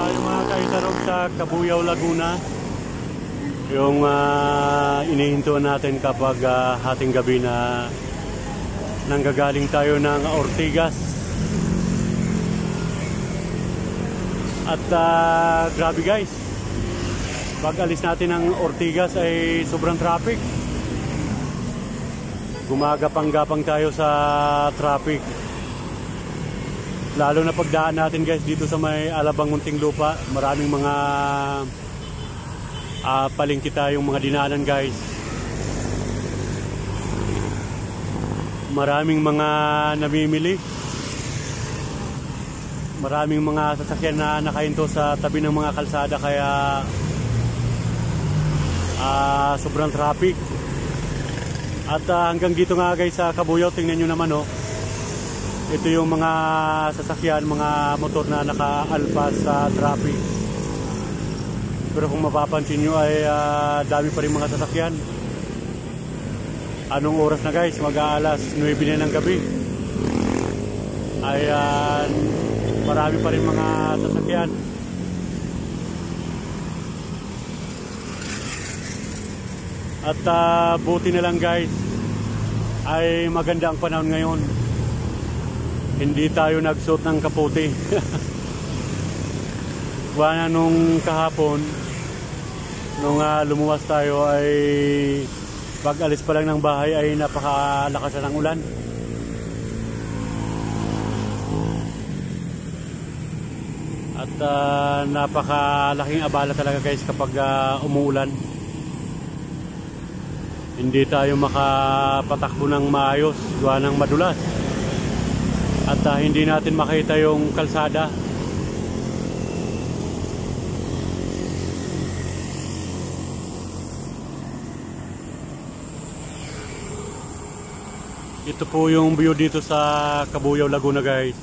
tayo mga kaitarog sa Cabuyao, Laguna. Yung inihintuan natin kapag hating gabi na nanggagaling tayo ng Ortigas. At grabe guys, pag alis natin ng Ortigas ay sobrang traffic. Gumagapang-gapang tayo sa traffic. Lalo na pagdaan natin guys dito sa may Alabang, Muntinlupa. Maraming mga palengke tayong mga dinaanan guys. Maraming mga namimili. Maraming mga sasakyan na nakahinto sa tabi ng mga kalsada, kaya sobrang traffic. At hanggang dito nga guys sa Cabuyao, tingnan nyo naman oh. Ito yung mga sasakyan, mga motor na nakaalpas sa traffic. Pero kung mapapansin nyo ay dami pa rin mga sasakyan. Anong oras na guys? Mag-aalas 9 na ng gabi. Ayan, marami pa rin mga sasakyan. At buti na lang guys ay maganda ang panahon ngayon. Hindi tayo nagsuot ng kaputi. Wala nung kahapon, nung lumuwas tayo ay pag alis pa lang ng bahay ay napakalakas ng ulan. At napakalaking abala talaga guys kapag umuulan. Hindi tayo makapatakbo ng maayos, gawa ng madulas. At hindi natin makita yung kalsada. Ito po yung view dito sa Cabuyao, Laguna guys.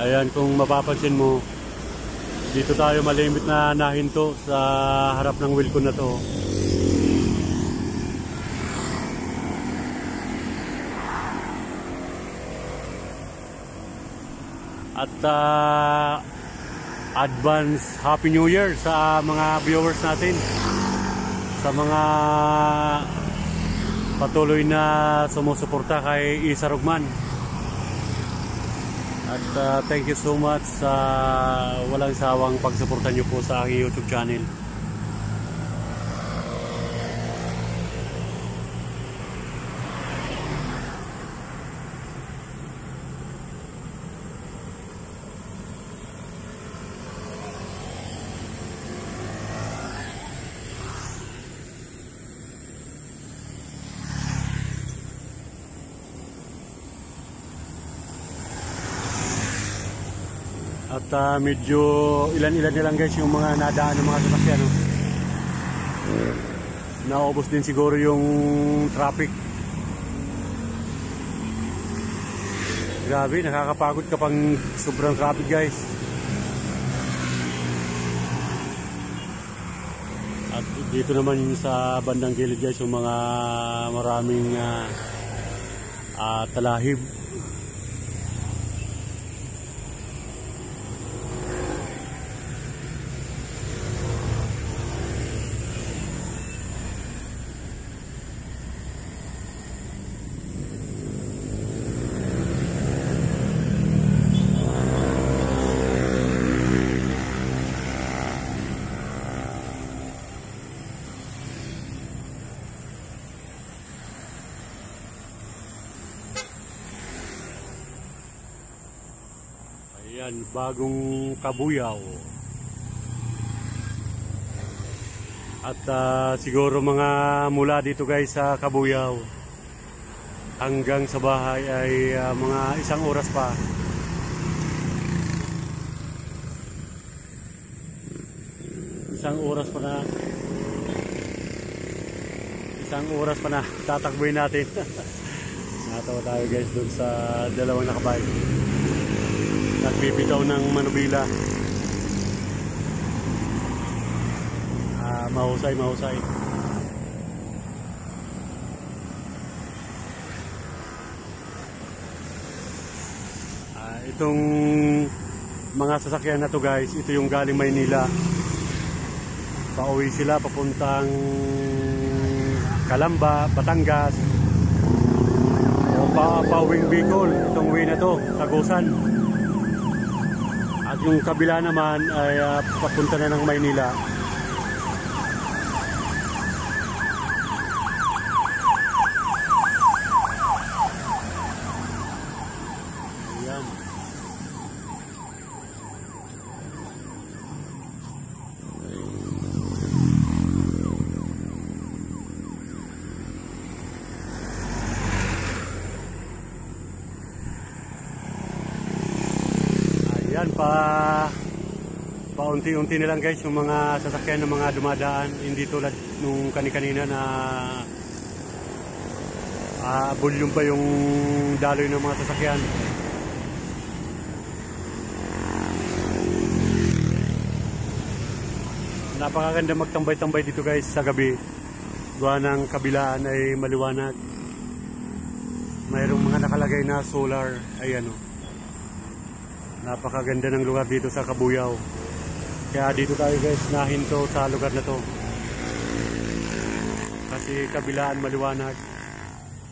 Ayan, kung mapapansin mo, dito tayo malimit na nahinto sa harap ng Wilcon na to. At advance Happy New Year sa mga viewers natin, sa mga patuloy na sumusuporta kay Isa Rugman. At thank you so much sa walang sawang pagsuporta nyo po sa aking YouTube channel. At medyo ilan-ilan na lang guys yung mga nadaan ng mga sasakyan. Naubos din siguro yung traffic. Grabe, nakakapagod kapag sobrang traffic guys. At dito naman sa bandang gilid guys yung mga maraming talahib. Ayan, bagong Cabuyao. At siguro mga mula dito guys sa Cabuyao hanggang sa bahay ay mga isang oras pa. Isang oras pa na tatakbuhin natin. Natawa tayo guys dun sa dalawang nakabike. Nagbibitaw ng manubila. Mahusay. mga sasakyan na to guys, ito yung galing Maynila. Pauwi sila papuntang Calamba, Batangas o pauwing Bicol. Itong way na to, Tagusan. At yung kabila naman ay papunta na ng Maynila. Ayan. Ayan paunti-unti na lang guys yung mga sasakyan ng mga dumadaan, hindi tulad nung kani-kanina na volume pa yung daloy ng mga sasakyan. Napakaganda magtambay-tambay dito guys sa gabi. Gawa ng kabilaan ay maliwanag. Mayroong mga nakalagay na solar. Ayan o. Napakaganda ng lugar dito sa Kabuyao. Kaya dito tayo guys nahinto sa lugar na to. Kasi kabilaan maliwanag.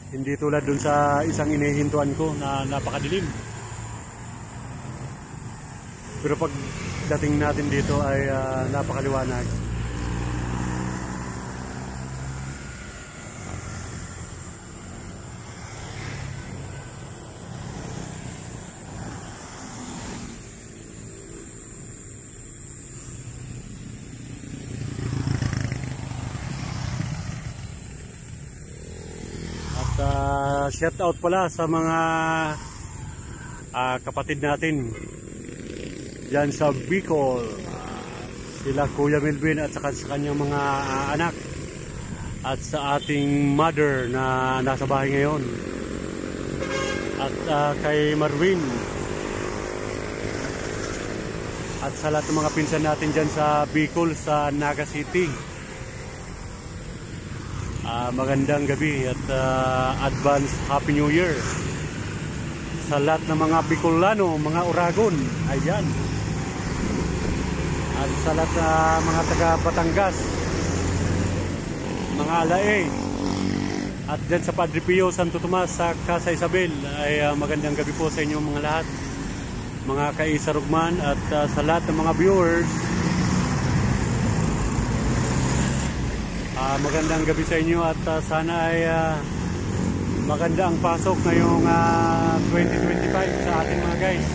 Hindi tulad dun sa isang inihintuan ko na napakadilim. Pero pag dating natin dito ay napakaliwanag. Shout out pala sa mga kapatid natin dyan sa Bicol, sila Kuya Melvin at saka sa kanyang mga anak, at sa ating mother na nasa bahay ngayon, at kay Marwin, at sa lahat ng mga pinsan natin dyan sa Bicol, sa Naga City. Magandang gabi at advance Happy New Year sa lahat ng mga Bicolano, mga Oragon. Ayan. At sa lahat ng mga taga Batangas, mga Alae, at dyan sa Padre Pio, Santo Tomas, sa Casa Isabel, ay magandang gabi po sa inyo mga lahat, mga kaisarugman, at sa lahat ng mga viewers, magandang gabi sa inyo, at sana ay maganda ang pasok ngayong 2025 sa ating mga guys.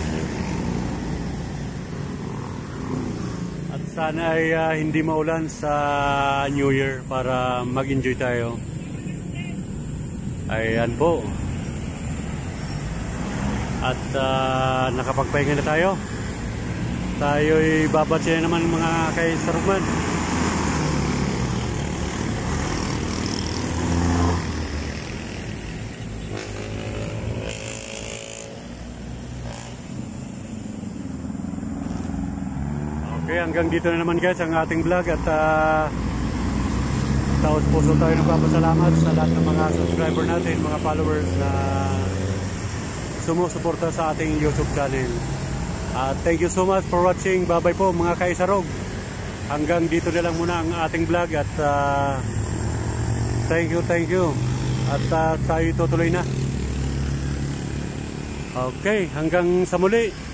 At sana ay hindi maulan sa New Year para mag-enjoy tayo. Ayan po. At nakapagpahinga na tayo. Tayo'y babatsi na naman mga kaisarugman. Okay, hanggang dito na naman guys ang ating vlog, at taos puso tayo nagpapasalamat sa lahat ng mga subscriber natin, mga followers na sumusuporta sa ating YouTube channel. Thank you so much for watching. Bye bye po mga kaisarog. Hanggang dito na lang muna ang ating vlog, at thank you. At tayo tutuloy na. Okay, hanggang sa muli.